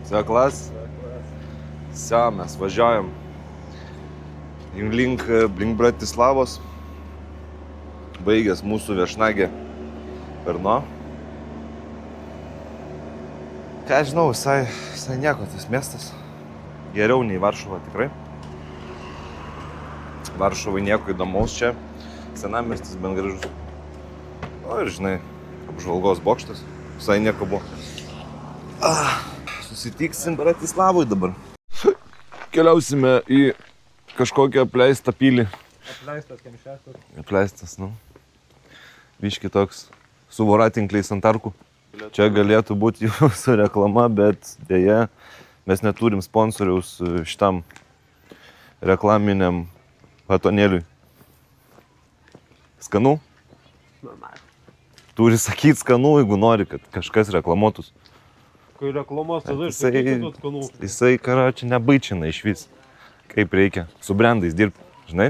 Seklas. Все, mes važiuojam link Bratislavos. Baigęs mūsų viešnagė Brno. Ką žinau, visai nieko tas miestas. Geriau nei Varšuva tikrai. Varšuvai nieko įdomaus čia. Senamiestis bent gražus. O ir žinai, apžvalgos bokštas. Visai nieko buvo. Susitiksim Bratislavui dabar. Keliausime į kažkokią apleistą pilį. Apleistas Kemšėkas. Apleistas, nu. Biški toks su voratinkliais ant arkų. Čia galėtų būti jūsų reklama, bet dėja mes neturim sponsoriaus šitam reklaminiam batonėliui. Skanu? Turi sakyti skanu, jeigu nori, kad kažkas reklamuotus. Kai reklamuos, tada išsakytų skanu. Jisai, karoči, nebaičina iš vis. Kaip reikia. Su brandais dirbti, žinai?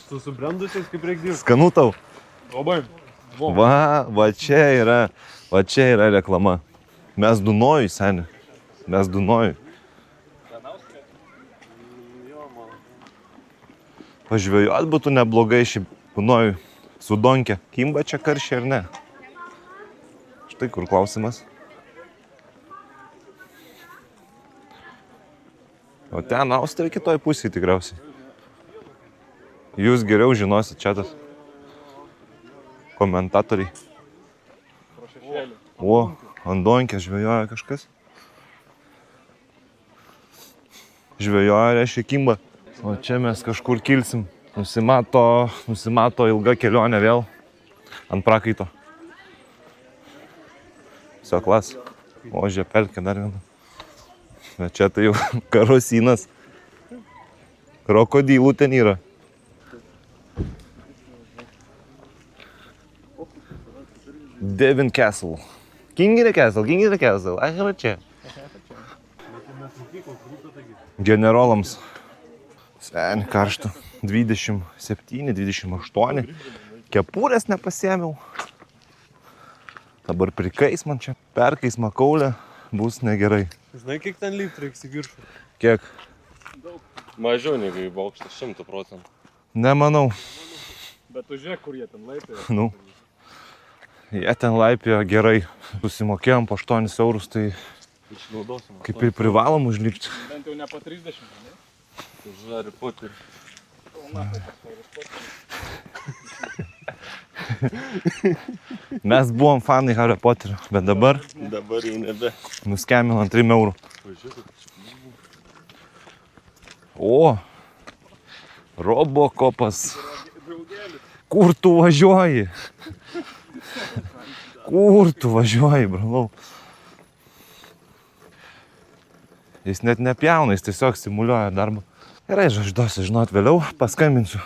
Su brandusiais kaip reikia dirbti. Skanu tau. Labai. Va čia yra reklama. Mes Dunojui, seni. Mes Dunojui. Pažvėjuot būtų neblogai šį Dunojui su Donke. Kimba čia karščiai ar ne? Štai kur klausimas. O ten Austrai kitoj pusėje tikriausiai. Jūs geriau žinosit čia tas. Komentatoriai. O, ant Donkės žvejoja kažkas. Žvejoja, reiškia kimba. O čia mes kažkur kilsim. Nusimato ilga kelionė vėl ant prakaito. Seklas. Ožė pelkė dar viena. Bet čia tai jau karosinas. Krokodilų ten yra. Devin Castle. King in the Castle. Ai, va čia. Generolams. Seni karšta. 27, 28. Kepurės nepasiėmiau. Dabar prikais man čia. Perkais makaulę. Bus negerai. Žinai, kiek ten lipt reiks į viršų? Kiek? Mažiau negu į bokštą, 100%. Nemanau. Bet tu žiūrėk, kur jie ten laipė. Nu. Jie ten laipėjo gerai. Susimokėjom po 8 eurus, tai Išnaudosim. kaip ir privalom užlipti. Bent jau ne po 30, ne? Harry Potter. Mes buvom fanai Harry Potterio, bet dabar Dabar jau nebe. nuskemino ant 3 eurų. O, Robocopas. Kur tu važiuoji? Kur tu važiuoji, brolau? Jis net nepjauna, jis tiesiog simuliuoja darbą. Gerai, aš duosiu žinot vėliau, paskambinsiu.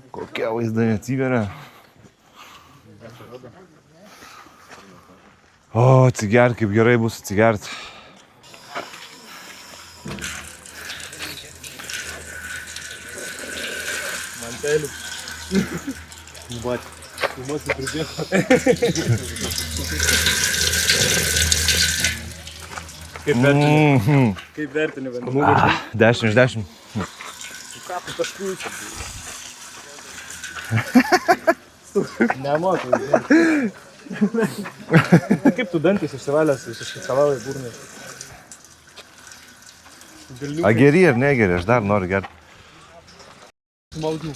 Kokie vaizdai atsiveria. O, atsigert, kaip gerai bus atsigert. Mantelių. Vat, filmuosi pridėti. Kaip vertini vandenų? 10 iš 10. Ką tu taškų čia? Nemokai. Kaip tu dantis išsivalęs, išsiskalavai burnai? A geri ar negeri, aš dar noriu gerti. Smalgių.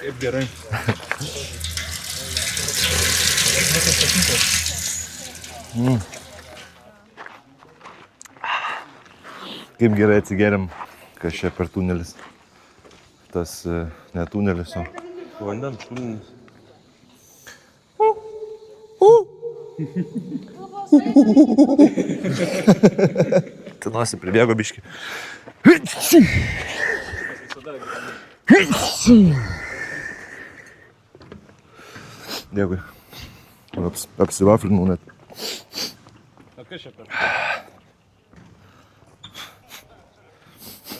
Kaip gerai. Kaip gerai atsigeriam, kas čia per tunelis. Tas ne tunelis, o... Vandens šulinis. Tinosi pribėgo biškį. Dėkui. Apsivaflinau net. O kas čia per?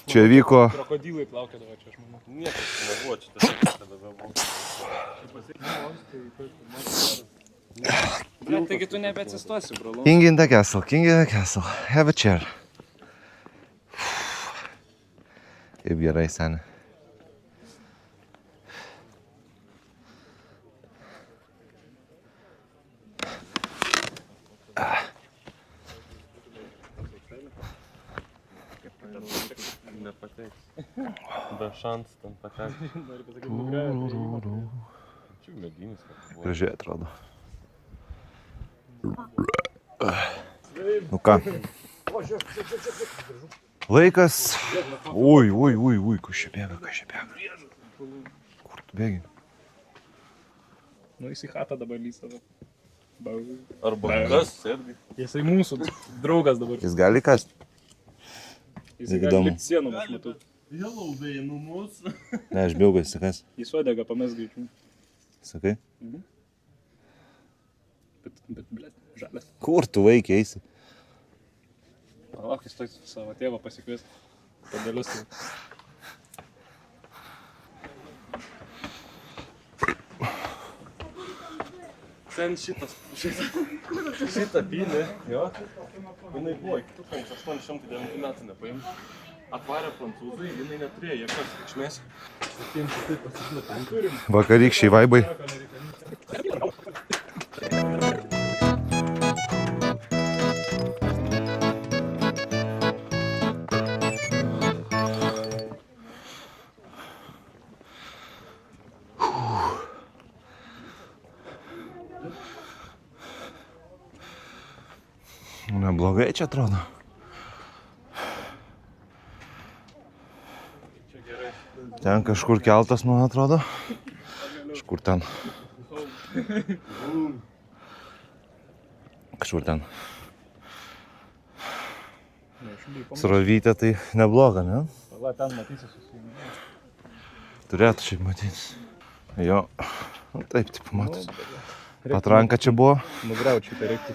Čia vyko Krokodilai plaukėdavo čia, aš manau. Niekas nebuvo, čia tiesiog tada buvo. Taigi tu nebeatsistosi, brolu. King in the castle, king in the castle. Have a chair. Kaip gerai, seni. Nepateiks. Be šansų ten pateks. Noriu pasakyti, nugriavę. Čia medinis, kad buvo. Gražiai atrodo. Nu ką? Laikas. Ui, kas čia bėga. Kur tu bėgi? Nu, jis į chatą dabar lysavo. Arba kas, sėdgi. Jisai mūsų draugas dabar. Jis gali kasti? Jisai įdomu. gali likt sienom, aš matau. Vėlau veinu mūsų. Ne, aš bėgu, sakas. Jis uodegą pames greičiau. Sakai? Bet, blėt, žalias. Kur tu vaikai eisi? Palauk, jis toj savo tėvą pasikvies. Padalius tai. Ten šitą pynę, jo. Jinai buvo iki 1809 metų nepaimta. Atvarė prancūzai, jinai neturėjo jokios reikšmės. Vakarykščiai vaibai. Neblogai čia atrodo. Ten kažkur keltas, man atrodo. Kažkur ten. Srovytė tai nebloga, ne? Pala, ten matysi susijungę. Turėtų šiaip matytis. Jo. Nu, taip, taip matos. Patranka čia buvo. Nugriaut šitą reiktų.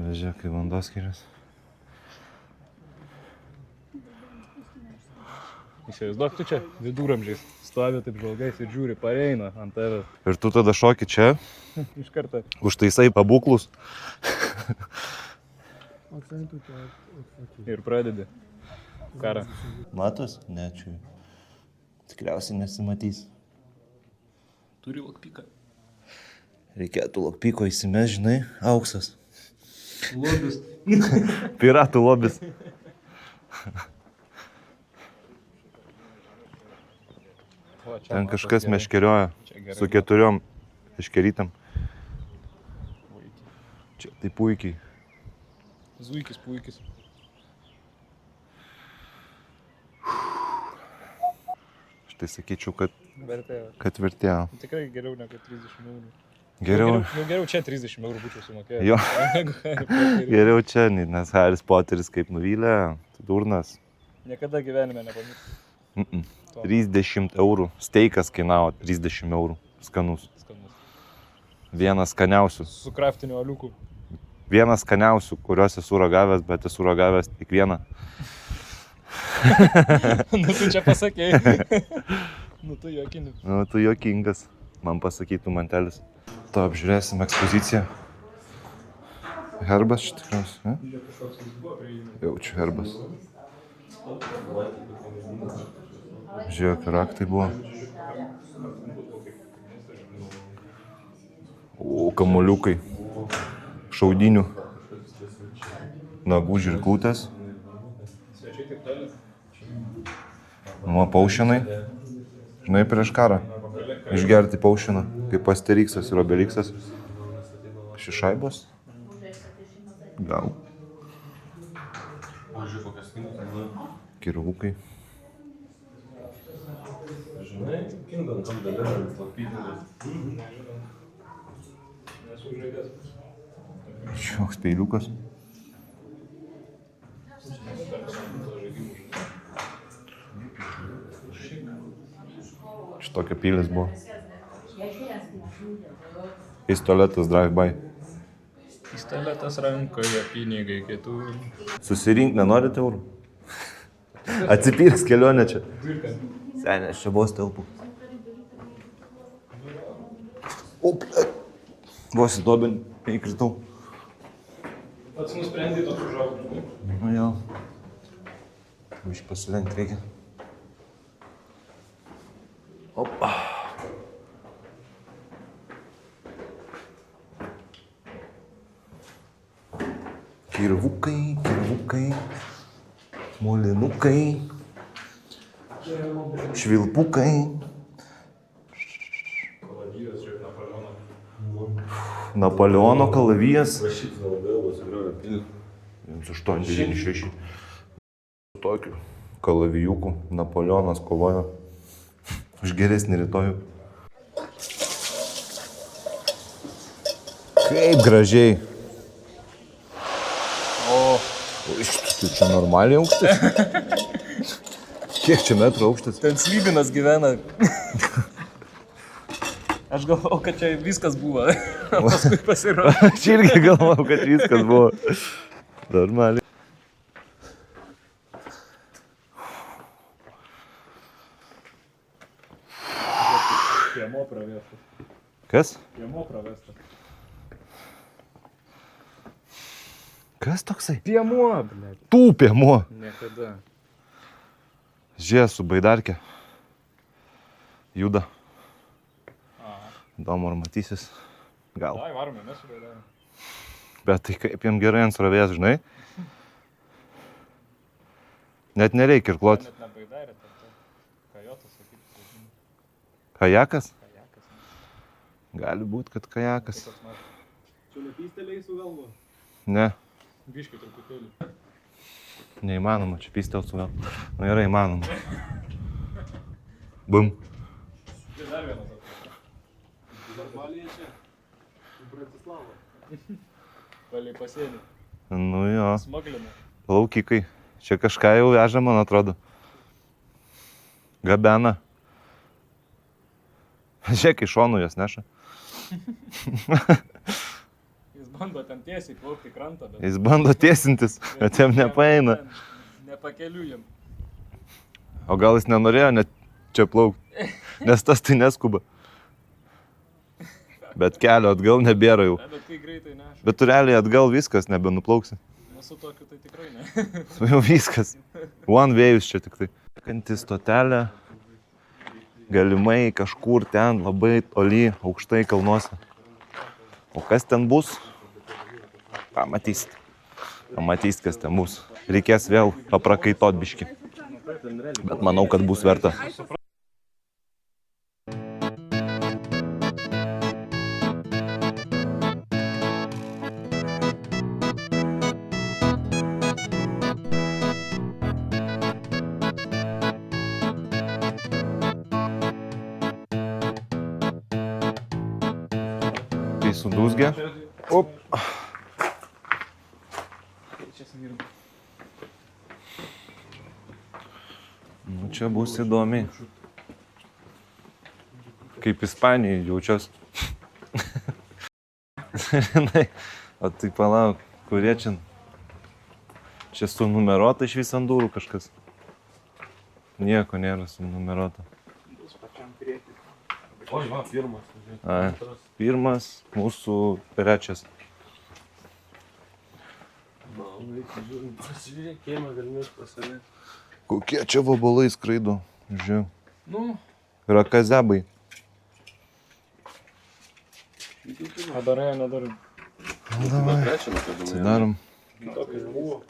Vežė, kai vandos skiriasi. Įsivaizduok, tu čia viduramžiais stovi taip žvalgais ir žiūri, pareina ant tavęs. Ir tu tada šoki čia, Iš karto. užtaisai pabūklus. Ir pradedi karą. Matos? Ne, čia. Tikriausiai nesimatys. Turi lokpiką. Reikėtų lokpiko įsimes, žinai, auksas. Lobis. Piratų lobis. Ten kažkas meškerioja su 4 meškerytėm. Čia tai puikiai. Zuikis, puikis. Aš tai sakyčiau, kad Vertėjo. vertėjo. Tikrai geriau negu 30 eurų. Geriau, Geriau čia 30 eurų būčiau sumokėjęs. Jo. Negu Harry Potterį. geriau čia, nes Haris Poteris kaip nuvylė, tai durnas. Niekada gyvenime nepamiršau. 30 eurų. Steikas kainavo 30 eurų. Skanus. Skanus. Vienas skaniausių. Su kraftiniu aliuku. Vienas skaniausių, kuriuos esu ragavęs, bet esu ragavęs tik vieną. Nu tu čia pasakėjai. Nu tu juokini. Nu, tu juokingas, man pasakytų mantelis. To apžiūrėsim ekspoziciją. Herbas čia tikriausiai, ne? Jaučiu herbas. Žiūrėk, raktai buvo. O, kamuoliukai. Šaudinių. Nagų žirklutės. Nuo paušinai. Žinai, prieš karą. Išgerti paušiną, kaip Asteriksas ir Obeliksas. Šišaibos? Gal. Kirvukai. Žinai, Kingdom Come Deliverance lokpytingas. Nesu žaidęs. Šioks peiliukas. Šitokia pilis buvo. Pistoletas drive-by. Pistoletas rankoje, pinigai kitų. Susirink, nenorit eurų? Atsipirks kelionė čia. Senė, aš čia vos telpu. O, vos į dobin, įkritau. Pats nusprendė toks užaugti. Nu jau. Iš pasilenkti reikia. Opa. Kirvukai, molinukai, švilpukai. Kalavijas, žiūrėk, Napoleono. Napoleono kalavijas. Rašyt naudojau, sugrioja pilį. 1896. Tokiu kalavijuku Napoleonas kovojo už geresnį rytojų. Kaip gražiai. Tu čia normaliai aukštis? Kiek čia metrų aukštis? Ten Slybinas gyvena. Aš galvau, kad čia viskas buvo. Paskui pasirodė. Aš irgi galvau, kad viskas buvo. Normaliai. Piemo pravestas. Kas? Piemo pravestas. Kas toksai? Piemo, blėt. Tūpėmo. Niekada. Žiūrė su baidarkė. Juda. Įdomu, ar matysis. Gal. Dai, varome, mes suvaidavome. Bet tai kaip jam gerai ant srovės, žinai? Net nereikia ir kloti. Net nebaidarė, tai kajotas, sakyti. Kajakas? Kajakas. Gali būt, kad kajakas. Čia nepysteliai su galvu? Ne, Biškai truputėlį. neįmanoma, čia pystelt su gal. Nu yra įmanoma. Bum. Tai dar vienas atsakė. Normaliai čia. Bratislava. Palei pasienį. Nu jo, Smaglina. plaukikai. Čia kažką jau veža, man atrodo. Gabena. Žiūrėk, iš šonų jas neša. Jis bando ten tiesiai plaukti krantą, bet... Jis bando tiesintis, bet jam nepaeina. Nepakeliu jam. O gal jis nenorėjo net čia plaukti, nes tas tai neskuba. Bet kelio atgal nebėra jau. Ne, bet kai greitai neša. Bet tu realiai atgal viskas, nebenuplauksi. Nesu tokiu, tai tikrai ne. Jau viskas. One ways čia tik tai. Kanti stotelė, galimai kažkur ten labai toli, aukštai kalnuose. O kas ten bus? Pamatysit. Pamatysit, kas ten bus. Reikės vėl paprakaitot biškį. Bet manau, kad bus verta. Kai sudūzgia. Op. Nu, čia bus įdomi. Kaip Ispanijai jaučiuos. Žinai, o tai palauk, kurie čia? Čia sunumeruota iš vis ant durų kažkas. Nieko nėra sunumeruota. Oi, va, pirmas. A, pirmas, mūsų trečias. Na, reikia žiūrint, pasižiūrėk, kiemą galimės pasirėti. Kokie čia vabalai skraido? Žiūrėjau. Nu, Rakazebai. a darai, nedarai. Davai, Trečiam, kad atsidarom. Kitokia nebuvo.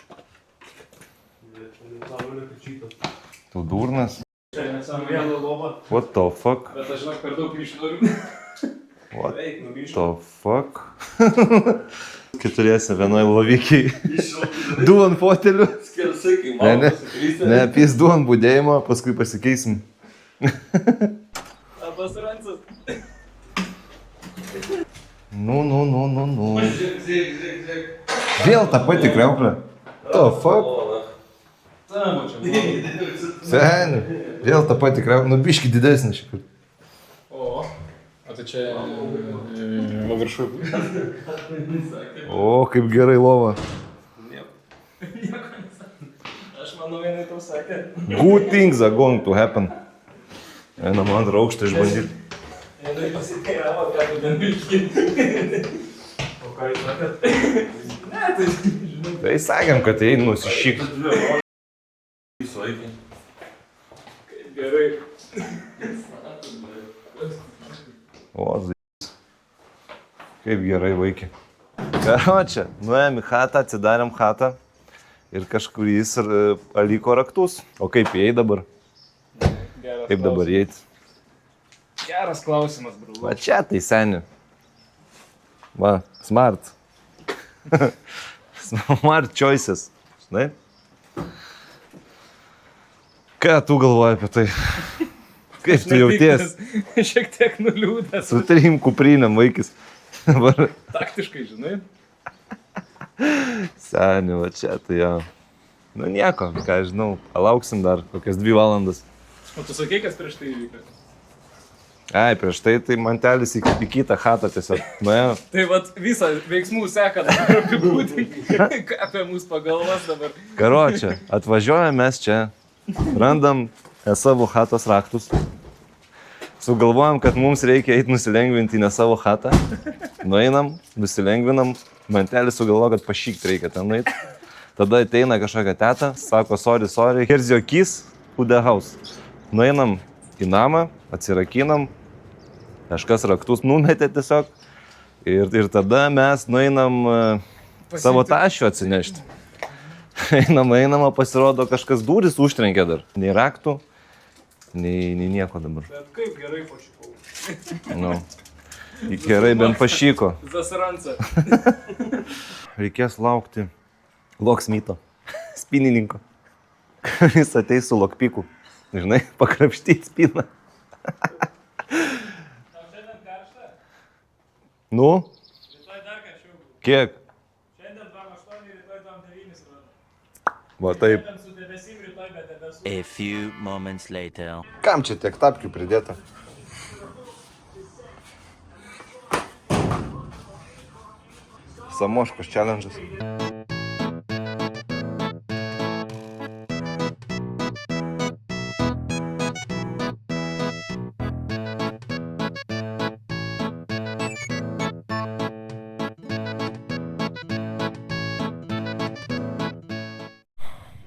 Tu durnas. Čia nesam vieną lovą, What the fuck? bet aš žinok per daug neišnoriu. What the fuck? Keturiese vienoj lovykiai. Du ant fotelių. Skersai, kai Ne, ne. mano pasikrystė. Ne, pys du ant budėjimo, paskui pasikeisim. Abas rancas. Nu. Žiūrėk, žiūrėk. Vėl ta pati kriauklė. The fuck? Savo čia. Seni. Vėl ta pati kriauklė. Nu, biški didesnė šį kartą. tai čia va viršui. O, kaip gerai lova. Aš manau, jinai tau sakė. Good things are going to happen. Einam antrą aukštą išbandyti. Jinai pasiteiravo, ką tu ten vilki. O ką jūs sakėt? Ne, tai žinai. Tai sakėm, kad eini nusišyk. Kaip gerai. O, z***. Kaip gerai, vaikė. Karočią, nuėjom į chatą, atsidarėm chatą ir kažkuris paliko raktus. O kaip įėjai dabar? Kaip dabar įeit? Geras klausimas, bro. Va čia tai seni. Va, smart. Smart choices. Žinai? Ką tu galvoji apie tai? Kaip tu jauties? Šiek tiek nuliūdęs. Su 3 kuprinėm vaikis. Dabar. Taktiškai, žinai. Seni, va čia tai jau. Nu nieko, ką žinau, palauksim dar kokias 2 valandas. O tu sakei, kas prieš tai įvyko? Ai, prieš tai mantelis į kitą chatą tiesiog nuėjo. Tai vat visą veiksmų seką dabar apibūdink, apie mūsų pagalvas dabar. Karočią, atvažiuojame mes čia, randam savo chatos raktus, sugalvojam, kad mums reikia eiti nusilengvinti ne savo chatą, nueinam, nusilengvinam, mantelis sugalvoja, kad pašykt reikia ten nueiti. Tada ateina kažkokia teta, sako, sorry, here's your keys to the house. Nueinam į namą, atsirakinam, kažkas raktus numetė tiesiog ir tada mes nueinam savo tašių atsinešti. Einam, pasirodo kažkas duris užtrenkė dar. Nei raktų, nei nieko dabar. Bet kaip gerai pašykau. Nu, gerai bent pašyko. Zasranca. Reikės laukti locksmito, spinininko. Jis ateis su lokpiku. Žinai, pakrapštyti spiną. Tau šiandien karšta? Nu? Rytoj dar karščiau. Kiek? Šiandien 2,8, rytoj 2,9 rodo. Va taip. Šiandien su debesim, rytoj be debesų. A few moments later. Kam čia tiek tapkių pridėta? Samoškos challenge'as.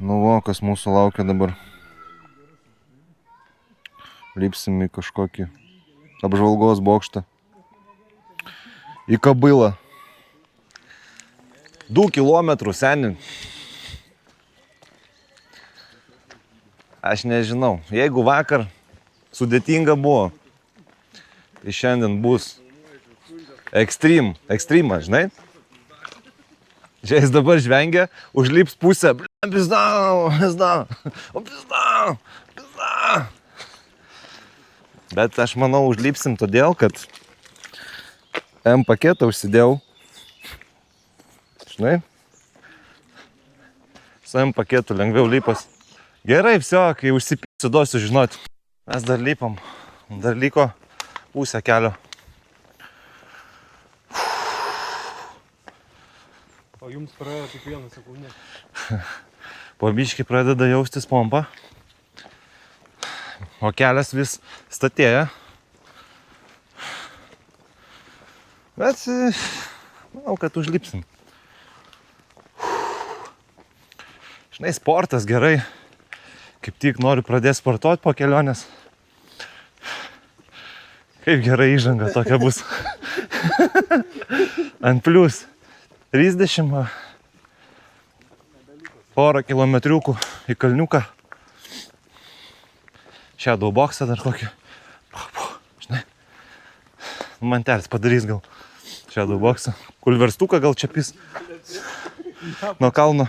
Nu, va, kas mūsų laukia dabar. Lipsim į kažkokį apžvalgos bokštą. Į Kabylą. 2 kilometrų, seni. Aš nežinau. Jeigu vakar sudėtinga buvo, tai šiandien bus ekstremas, žinai? Čia jis dabar žvengia, užlips pusę. Pizda. Bet aš manau, užlipsim todėl, kad M paketą užsidėjau. Žinai? Su M paketu lengviau lipas. Gerai, viso, kai užsipysiu, duosiu žinoti. Mes dar lipam. Dar liko pusę kelio. O jums praėjo tik 1 sekundė. Po biškį pradeda jaustis pompa. O kelias vis statėja. Bet manau, kad užlipsim. Žinai, sportas gerai. Kaip tik noriu pradėti sportuoti po kelionės. Kaip gerai įžanga tokia bus. Ant plius 30 porą kilometriukų į kalniuką. Shadow boxą dar kokį. Žinai. Mantelis padarys gal shadow boxą. Kulverstuką gal čepis. Nuo kalno.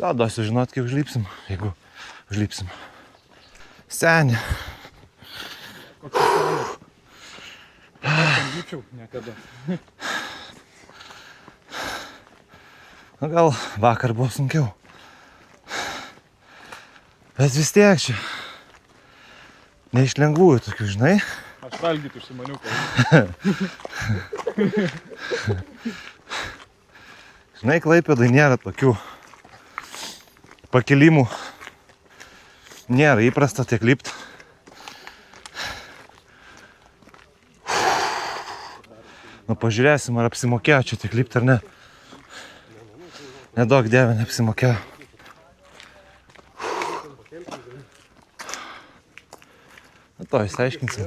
Duosiu žinot, kai užlipsim, jeigu užlipsim. Seni. Koks senas. Aš lipčiau niekada. Na gal vakar buvo sunkiau. Bet vis tiek čia. Ne iš lengvųjų tokių, žinai. Aš valgyti užsimaniau, kad... Žinai, Klaipėdai nėra tokių pakilimų. Nėra įprasta tiek lipt. Nu, pažiūrėsim, ar apsimokėjo čia tiek lipt ar ne. Nedaug dievė, neapsimokėjo. Na to, išsiaiškinsim.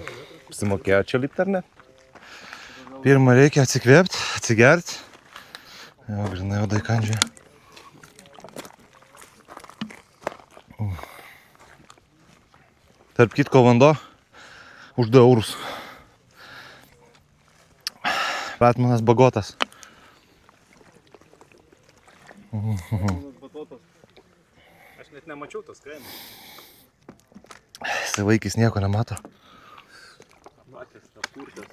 Apsimokėjo čia lipt ar ne. Pirmą reikia atsikvėpti, atsigerti. Jo, grinai odai kandžiai. Tarp kitko vanduo už 2 eurus. Batmanas bagotas. Aš net nemačiau tos kainos. Jisai vaikis nieko nemato. Matęs, tas purtas.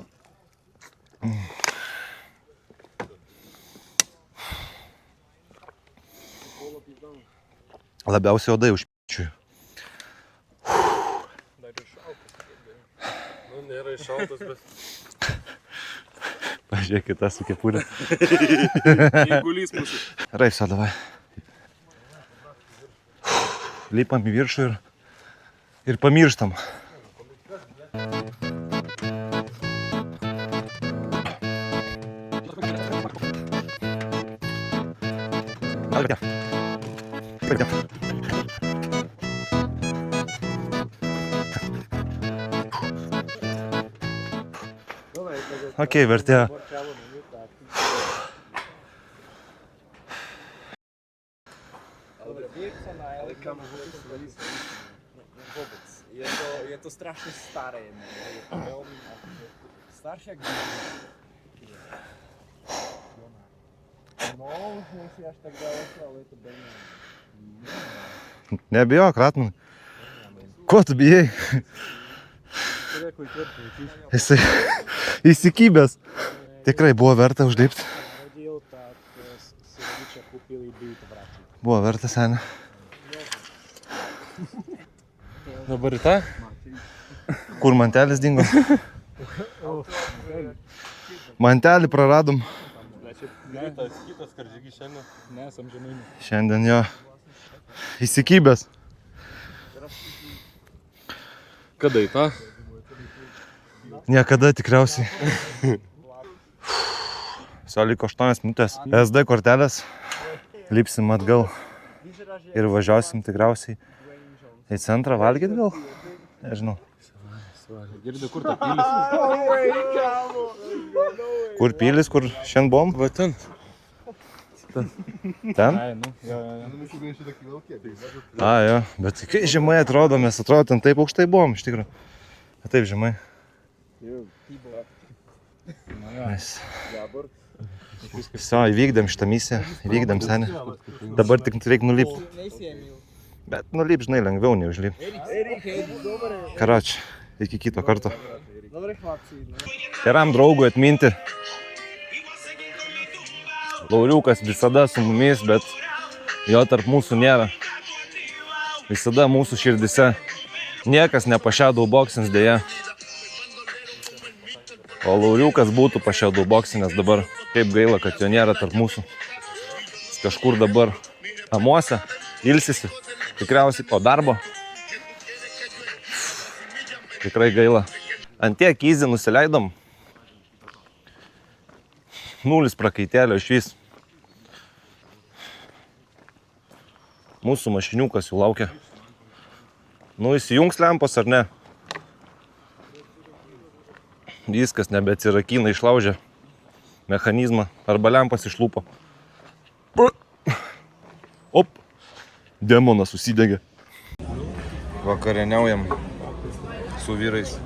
Labiausiai odai užpičiui. Dar ir šaltas. Nu, nėra iššaltas, bet... Pažiūrėkit, tas su kepurė. Įgulys mūsų. Raisa, davai. Lipam į viršų ir pamirštam. Okei, vertėjo. Je to strašně staré, ne? Je to velmi starší jak No, nejsi až tak daleko, ale je to velmi... Nebijok, Ratmanai. Ko tu bijai? Jisai įsikibęs. Tikrai buvo verta užlipti. Hodil, tak si rodiče kupili byt v Rači. Buvo verta, senė. Dabar į tą? Kur mantelis dingo? Mantelį praradom. Kitas karžygys šiandien. Nesam žemai. Šiandien jo įsikibęs. Kada į tą? Niekada tikriausiai. Viso liko 8 minutės. SD kortelės. Lipsim atgal ir važiuosim tikriausiai į centrą valgyti gal? Nežinau. Girdi, kur ta pilis? Kur pilis, kur šiandien buvom? Va ten. Ten? Ai, nu, jo. A, jo. Bet kai žemai atrodo, mes atrodo ten taip aukštai buvom, iš tikrųjų. Bet taip žemai. Mes... Viso, įvykdėm šitą misiją, įvykdėm senį. Dabar tik reikia nulipti. Bet nulip, žinai, lengviau neužlipti. Karoč, iki kito karto. Geram draugui atminti. Lauriukas visada su mumis, bet jo tarp mūsų nėra. Visada mūsų širdise. Niekas nepašėdau boksins dėja. O Lauriukas būtų pašėdau boksinės dabar. Kaip gaila, kad jo nėra tarp mūsų. Jis kažkur dabar namuose, ilsisi. Tikriausiai po darbo. Tikrai gaila. Ant tiek įzį nusileidom. 0 prakaitėlio išvis. Mūsų mašiniukas jau laukia. Nu, įsijungs lempos ar ne? Viskas nebeatsirakina, išlaužė mechanizmą. Arba lempas išlūpo. Op! Demonas susidegė. Vakarieniaujam su vyrais.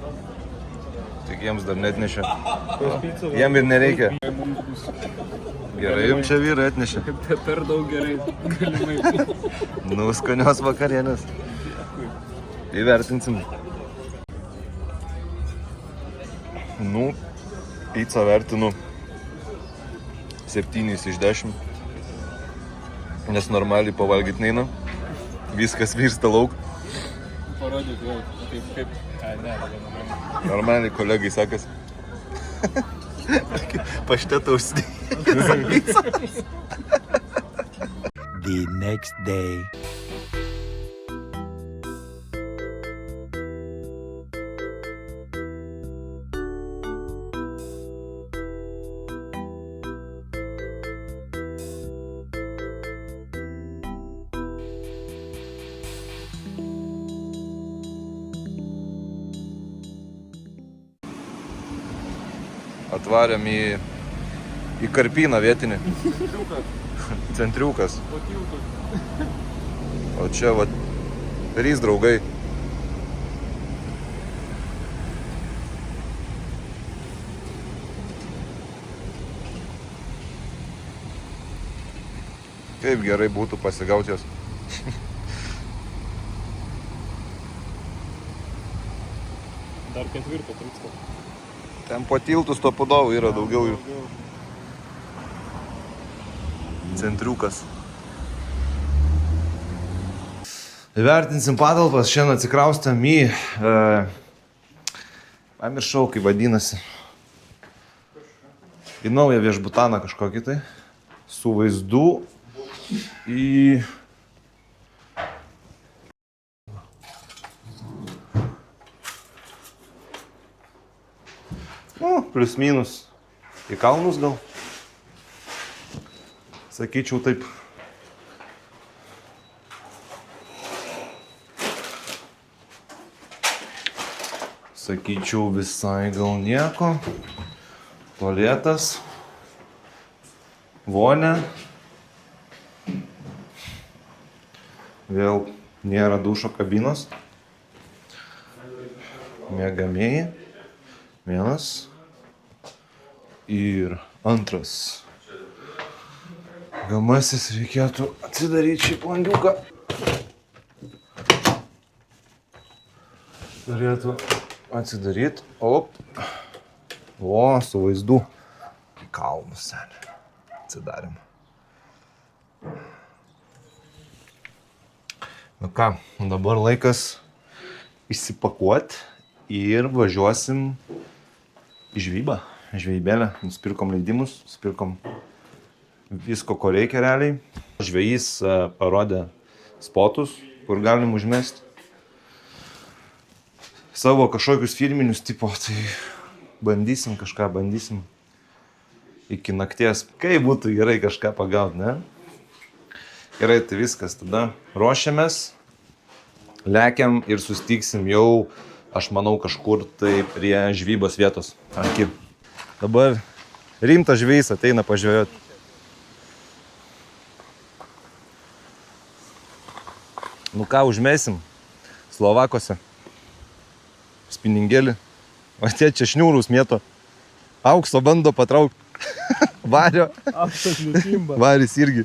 Tik jiems dar netnešė. Jiem ir nereikia. Gerai, jums čia vyrai atnešė. Per daug gerai. Galimai. Nu, skanios vakarienės. Įvertinsim. Nu, pizzą vertinu 7 iš 10. Nes normaliai pavalgyt neina. Viskas virsta lauk. Parodyti, vėl, kaip, ne, Normaliai kolegai sakas. Paštetą užsidėjęs. The next day. Atvarėm į Karpyną vietinį. Centriukas. O čia va 3 draugai. Kaip gerai būtų pasigauti jos. Dar 4 trūksta. Ten po tiltus to pudovų yra daugiau jų. Centriukas. Įvertinsim patalpas, šiandien atsikraustėm į... pamiršau, kaip vadinasi. Į naują viešbutaną kažkokį tai. Su vaizdu į... Plius minus į kalnus gal. Sakyčiau taip. Sakyčiau visai gal nieko. Tualetas. Vonė. Vėl nėra dušo kabinos. Miegamieji. Vienas. Ir antras. Gamasis reikėtų atsidaryti šį langiuką. Turėtų atsidaryti. Op. O, su vaizdu. Kalnus senė. Atsidarėm. Nu ką, dabar laikas išsipakuoti ir važiuosim į žvejybą. Žvejybėlę, nusipirkom leidimus, nusipirkom visko, ko reikia realiai. Žvejys parodė spotus, kur galim užmesti. Savo kažkokius firminius tipo, tai bandysim kažką, bandysim iki nakties. Kaip būtų gerai kažką pagauti, ne? Gerai, tai viskas, tada ruošiamės, lekiam ir sustiksim jau, aš manau, kažkur tai prie žvejybos vietos. Aki. Dabar rimtas žvejys ateina pažvejot. Nu ką, užmesim Slovakose. Spiningėlį. O tie čia šniūrus mėto. Aukso bando patraukti. Vario. Auksas nesimba. Varis irgi.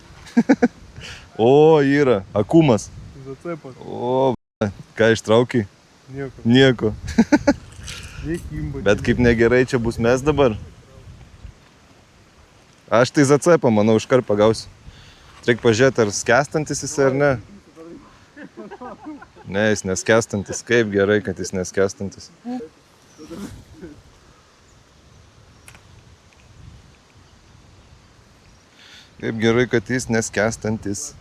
O, yra. Akumas. Zacepas. O, ką ištraukiai? Nieko. Nieko. Nekimba. Bet kaip negerai čia bus mes dabar. Aš tai zacepą, manau, iškart pagausiu. Reikia pažiūrėti, ar skęstantis jis ar ne. Ne, jis neskęstantis. Kaip gerai, kad jis neskęstantis. Kaip gerai, kad jis neskęstantis.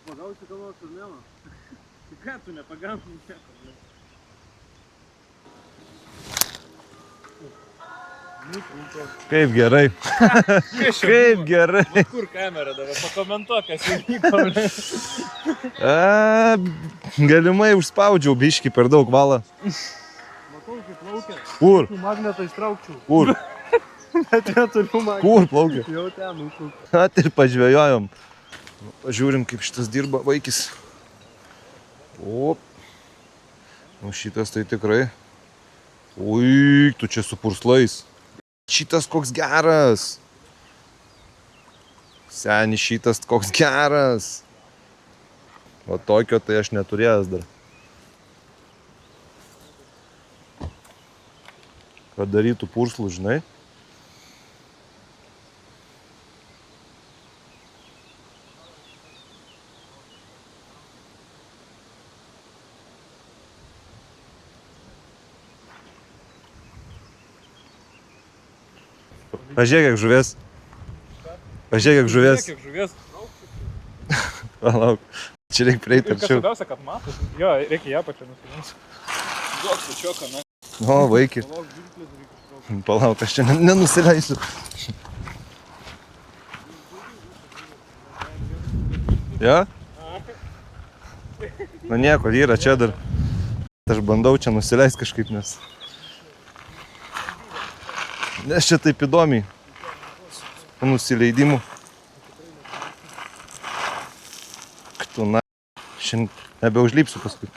Pagausi ką nors už mėną? Tai ką tu nepagausi nieko? Kaip gerai. Kaip gerai. Kur kamera dabar? Pakomentuok, kas įvyko. Galimai užspaudžiau biškį per daug valą. Matau, kaip plaukia. Kur? Magnetą ištraukčiau. Kur? Bet neturiu magnetą. Kur plaukia? Jau ten nuplaukia. At ir pažvejojom. Pažiūrim, kaip šitas dirba vaikis. O. Nu šitas tai tikrai. Ui, tu čia su purslais. Šitas koks geras. Seni, šitas koks geras. O tokio tai aš neturėjęs dar. Kad darytų purslų, žinai. Pažiūrėk, kiek žuvies. Pažiūrėk, kiek žuvies. Kiek žuvies. Palauk. Čia reikia prieiti Ir kas arčiau. svarbiausia, kad matos. Jo, reikia ją pačią nusilinti. Duok sučioką, na. O, vaikį. Palauk, žirklės reikia ištraukti. Palauk, aš čia nenusileisiu. Ja? Nu nieko, yra čia dar. Aš bandau čia nusileisti kažkaip, nes čia taip įdomiai. Po nusileidimų. Tu na, šiandien nebeužlipsiu paskui.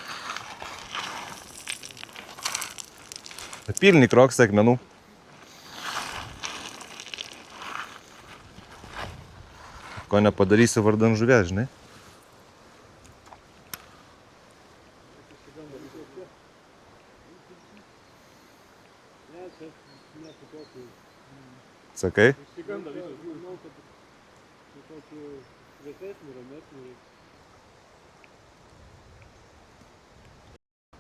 Pilni kroksai akmenų. Ko nepadarysi vardan žuvės, žinai? Sakai?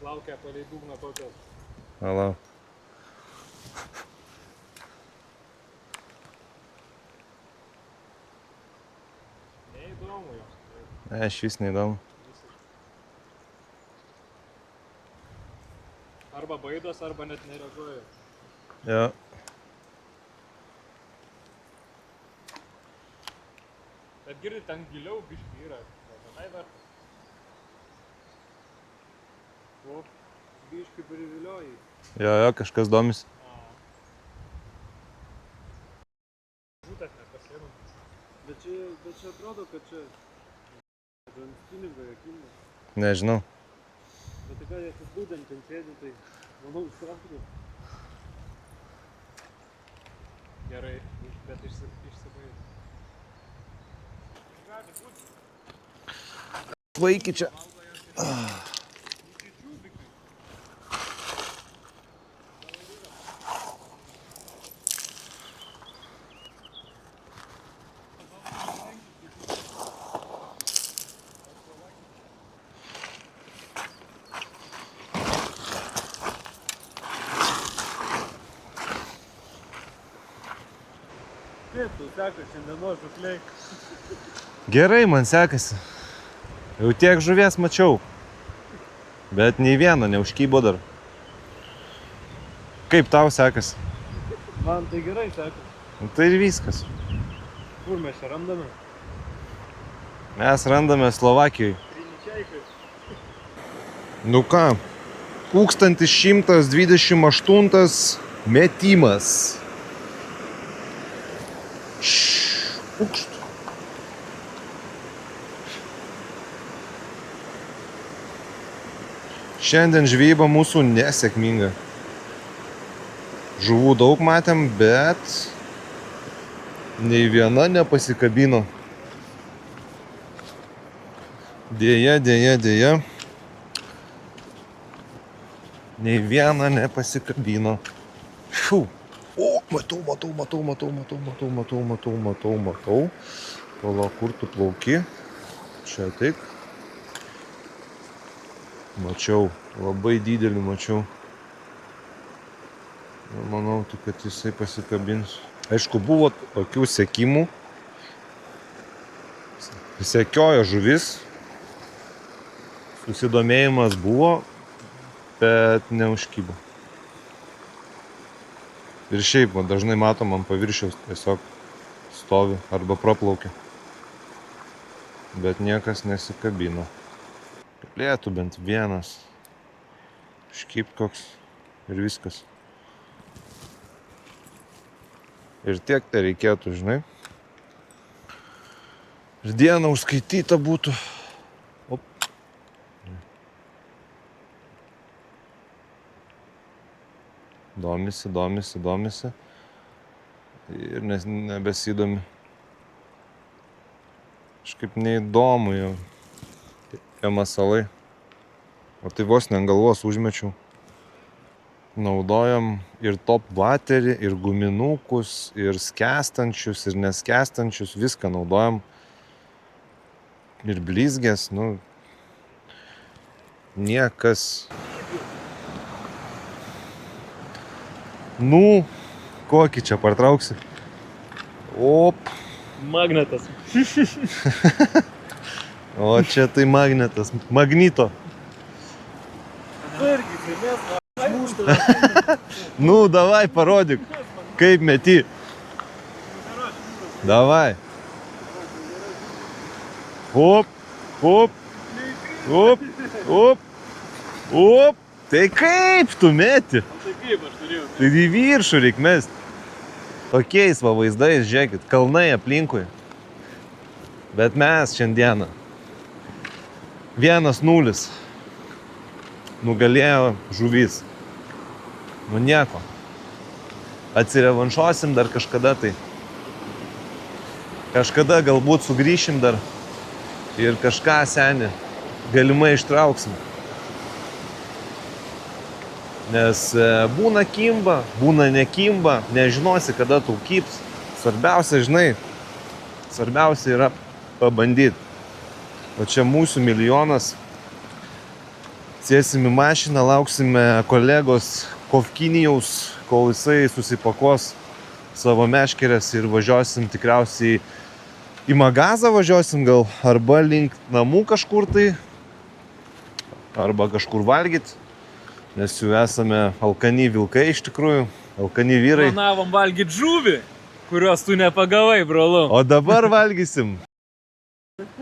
Laukia palei dugną tokios. Alau. Neįdomu jos. Ne, iš vis neįdomu. Arba baidos, arba net nereaguoja. Jo. Bet girdi, ten giliau biškį yra. Tenai vertas. O, biškį privilioji. Jo, kažkas domisi. Žūtas nepasiemam. Bet čia atrodo, kad čia ant spiningo jokinga. Nežinau. Bet tai ką jie būtent ten sėdi, tai manau užtraukti. Gerai, bet išsibaigė. Gali būti. Vaikį čia. Kaip tu seka šiandienos žukliai? Gerai, man sekasi. Jau tiek žuvies mačiau. Bet nei vieno neužkybo dar. Kaip tau sekasi? Man tai gerai seka. Nu, tai ir viskas. Kur mes čia randame? Mes randame Slovakijoje. Triničiaikai. Nu ką, 1128 metimas. Pukšt. Šiandien žvejyba mūsų nesėkminga. Žuvų daug matėm, bet nei viena nepasikabino. Deja. Nei viena nepasikabino. Fiu. O, matau. Palauk, kur tu plauki? Čia tik. Mačiau, labai didelį mačiau. Manau, kad jisai pasikabins. Aišku, buvo tokių sekimų. Sekiojo žuvis. Susidomėjimas buvo, bet neužkybo. Ir šiaip, dažnai matom ant paviršiaus tiesiog stovi arba praplaukia. Bet niekas nesikabino. Galėtų bent vienas. Škyp koks ir viskas. Ir tiek tai reikėtų, žinai. Ir diena užskaityta būtų. Op. Domisi. Ir nebesidomi. Kažkaip neįdomu jau. Tie masalai. O tai vos ne ant galvos užmečiau. Naudojam ir top baterį, ir guminukus, ir skęstančius, ir neskęstančius. Viską naudojam. Ir blizgės, nu. Niekas. Nu, kokį čia partrauksi? Op. Magnetas. O čia tai magnetas. Magnito. Nu, davai, parodyk, kaip meti. Davai. Op, op, op, op, op. Tai kaip tu meti? Tai kaip aš turėjau? Tai į viršų reik mest. Tokiais va vaizdais, žiūrėkit, kalnai aplinkui. Bet mes šiandieną 1-0 nugalėjo žuvys. Nu nieko. Atsirevanšuosim dar kažkada tai. Kažkada galbūt sugrįšim dar ir kažką senį galimai ištrauksim. Nes būna kimba, būna nekimba, nežinosi, kada tau kips. Svarbiausia, žinai, svarbiausia yra pabandyti. O čia mūsų milijonas. Sėsim į mašiną, lauksime kolegos Kovkinijaus, kol jisai susipakos savo meškerės ir važiuosim tikriausiai į magazą važiuosim gal, arba link namų kažkur tai, arba kažkur valgyt. Nes jau esame alkani vilkai iš tikrųjų, alkani vyrai. Planavom valgyti žuvį, kurios tu nepagavai, brolu. O dabar valgysim.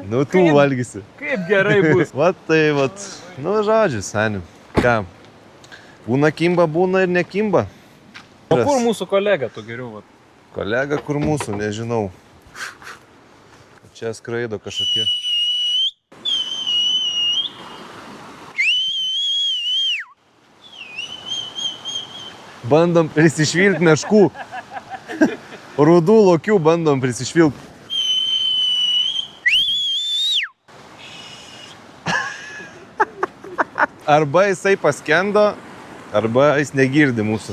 Nu, tu valgysi. Kaip gerai bus. Vat tai, vat. Nu, žodžiu, seni. Ką? Būna kimba, būna ir nekimba. O kur mūsų kolega, tu geriau, vat? Kolega, kur mūsų, nežinau. Čia skraido kažkokie. Bandom prisišvilti meškų. Rudų lokių bandom prisišvilti. Arba jisai paskendo, arba jis negirdi mūsų.